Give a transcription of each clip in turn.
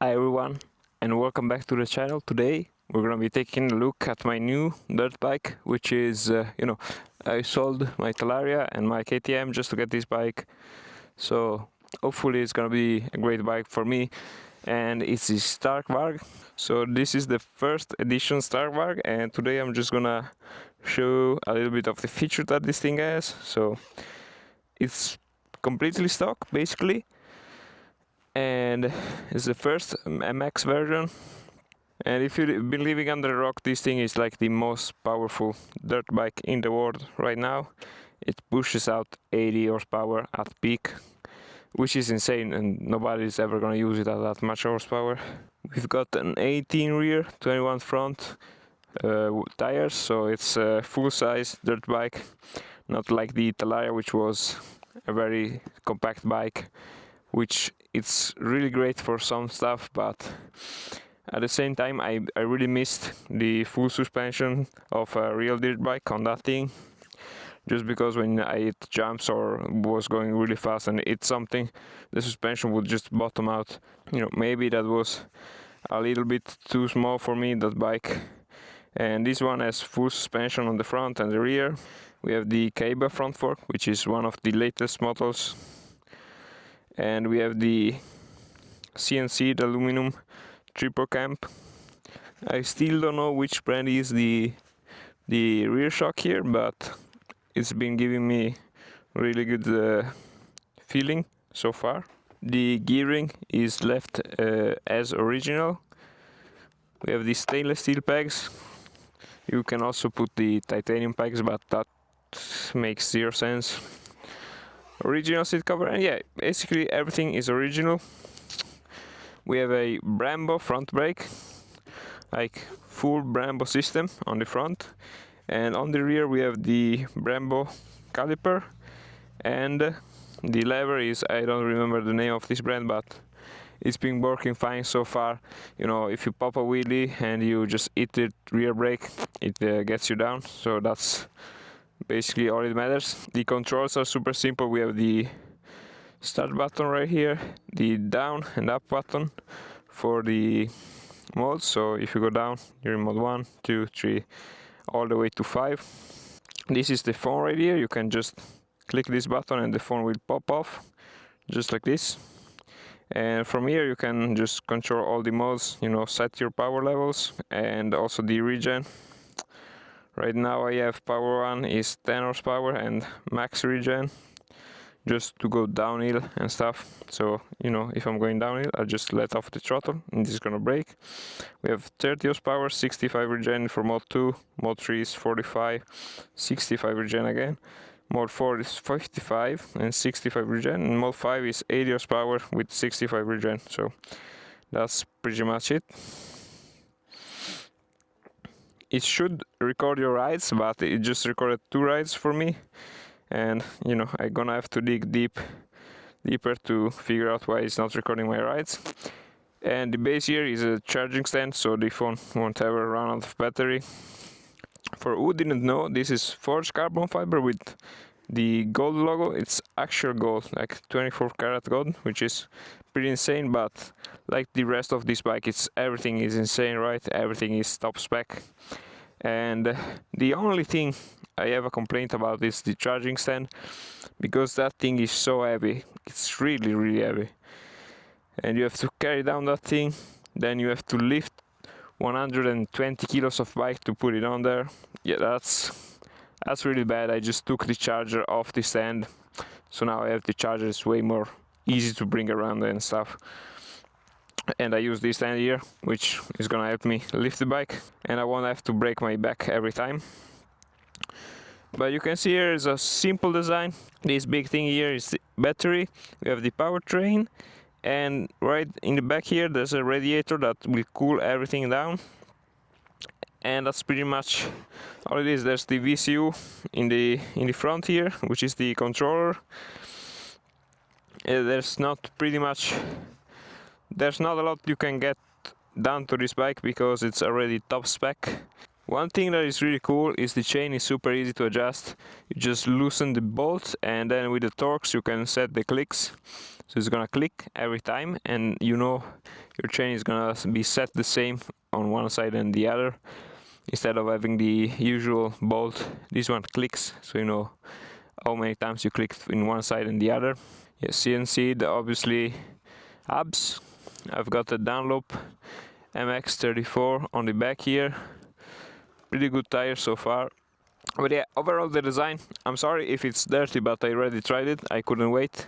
Hi everyone, and welcome back to the channel. Today we're gonna be taking a look at my new dirt bike, which is, I sold my Talaria and my KTM just to get this bike. So hopefully it's gonna be a great bike for me, and it's the Stark Varg. So this is the first edition Stark Varg, and today I'm just gonna show a little bit of the feature that this thing has. So it's completely stock basically, and it's the first MX version. And if you've been living under a rock, this thing is like the most powerful dirt bike in the world right now. It pushes out 80 horsepower at peak, which is insane, and nobody's ever gonna use it at that much horsepower. We've got an 18 rear, 21 front tires, so it's a full-size dirt bike, not like the Talaria, which was a very compact bike, which it's really great for some stuff, but at the same time I really missed the full suspension of a real dirt bike on that thing, just because when I hit jumps or was going really fast and hit something, the suspension would just bottom out. Maybe that was a little bit too small for me, that bike. And this one has full suspension on the front and the rear. We have the Kaiba front fork, which is one of the latest models, and we have the CNC, the aluminum triple camp. I still don't know which brand is the rear shock here, but it's been giving me really good feeling so far. The gearing is left as original. We have the stainless steel pegs. You can also put the titanium pegs, but that makes zero sense. Original seat cover, and yeah, basically everything is original. We have a Brembo front brake, like full Brembo system on the front, and on the rear we have the Brembo caliper, and the lever is, I don't remember the name of this brand, but it's been working fine so far. If you pop a wheelie and you just hit the rear brake, it gets you down, so that's basically all it matters. The controls are super simple. We have the start button right here, the down and up button for the modes. So if you go down, you're in mode 1, 2, 3, all the way to 5. This is the phone right here. You can just click this button and the phone will pop off, just like this. And from here you can just control all the modes, set your power levels and also the regen. Right now I have power 1 is 10 horsepower and max regen, just to go downhill and stuff. So if I'm going downhill, I just let off the throttle and this is gonna brake. We have 30 horsepower, 65 regen for mode 2, mode 3 is 45, 65 regen again, mode 4 is 55 and 65 regen, and mode 5 is 80 horsepower with 65 regen. So that's pretty much it. It should record your rides, but it just recorded 2 rides for me, and I'm gonna have to dig deeper to figure out why it's not recording my rides. And the base here is a charging stand, so the phone won't ever run out of battery. For who didn't know, this is forged carbon fiber with the gold logo. It's actual gold, like 24 karat gold, which is pretty insane. But like the rest of this bike, everything is insane, right? Everything is top spec. And the only thing I have a complaint about is the charging stand, because that thing is so heavy. It's really, really heavy, and you have to carry down that thing. Then you have to lift 120 kilos of bike to put it on there. Yeah, that's really bad. I just took the charger off the stand, so now I have the charger. It's way more easy to bring around and stuff. And I use this stand here, which is gonna help me lift the bike, and I won't have to break my back every time. But you can see here is a simple design. This big thing here is the battery. We have the powertrain, and right in the back here there's a radiator that will cool everything down. And that's pretty much all it is. There's the VCU in the front here, which is the controller. There's not a lot you can get done to this bike because it's already top spec. One thing that is really cool is the chain is super easy to adjust. You just loosen the bolts, and then with the Torx you can set the clicks. So it's gonna click every time, and you know your chain is gonna be set the same on one side and the other. Instead of having the usual bolt, this one clicks, so you know how many times you clicked in one side and the other. Yeah, CNC, obviously hubs. I've got a Dunlop MX34 on the back here. Pretty good tire so far. But yeah, overall the design, I'm sorry if it's dirty, but I already tried it, I couldn't wait.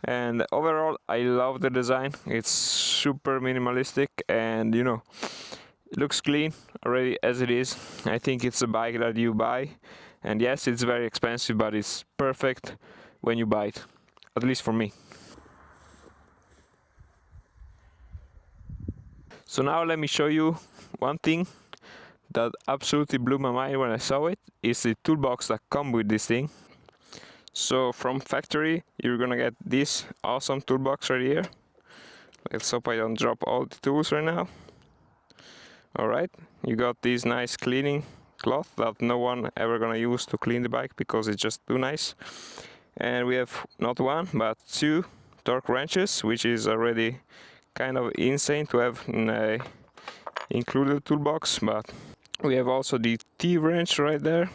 And overall I love the design. It's super minimalistic, and you know, it looks clean already as it is. I think it's a bike that you buy, and yes, it's very expensive, but it's perfect when you buy it, at least for me. So now let me show you one thing that absolutely blew my mind when I saw it. Is the toolbox that comes with this thing. So from factory you're gonna get this awesome toolbox right here. Let's hope I don't drop all the tools right now. Alright, you got this nice cleaning cloth that no one ever gonna use to clean the bike because it's just too nice. And we have not one but two torque wrenches, which is already kind of insane to have in a included toolbox. But we have also the T-wrench right there,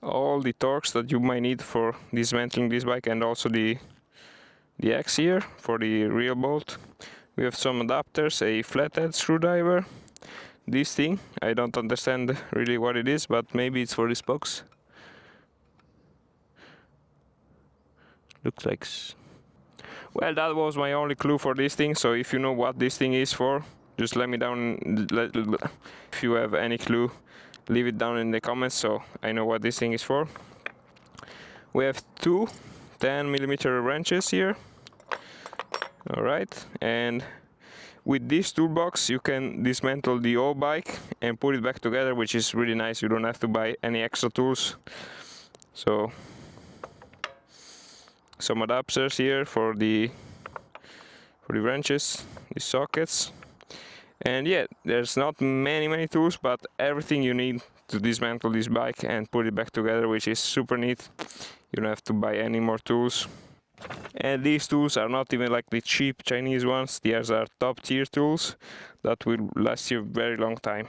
all the torques that you might need for dismantling this bike, and also the X here for the real bolt. We have some adapters, a flathead screwdriver, this thing, I don't understand really what it is, but maybe it's for the spokes. Looks like... Well, that was my only clue for this thing, so if you know what this thing is for, just let me down. If you have any clue, leave it down in the comments so I know what this thing is for. We have two 10mm wrenches here. Alright, and with this toolbox you can dismantle the old bike and put it back together, which is really nice. You don't have to buy any extra tools. So some adapters here for the wrenches, the sockets, and yeah, there's not many tools, but everything you need to dismantle this bike and put it back together, which is super neat. You don't have to buy any more tools. And these tools are not even like the cheap Chinese ones. These are top tier tools that will last you a very long time.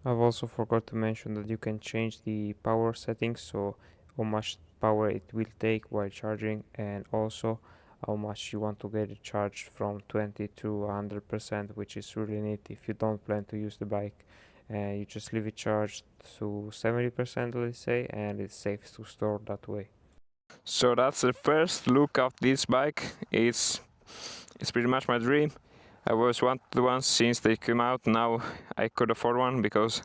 I've also forgot to mention that you can change the power settings, so how much power it will take while charging, and also how much you want to get it charged from 20 to 100%, which is really neat if you don't plan to use the bike. And you just leave it charged to 70%, let's say, and it's safe to store that way. So that's the first look of this bike. It's pretty much my dream. I always wanted one since they came out. Now I could afford one because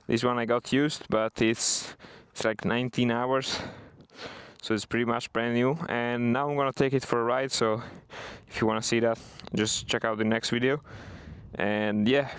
this one I got used, but it's like 19 hours, so it's pretty much brand new. And now I'm gonna take it for a ride, so if you wanna see that, just check out the next video. And yeah,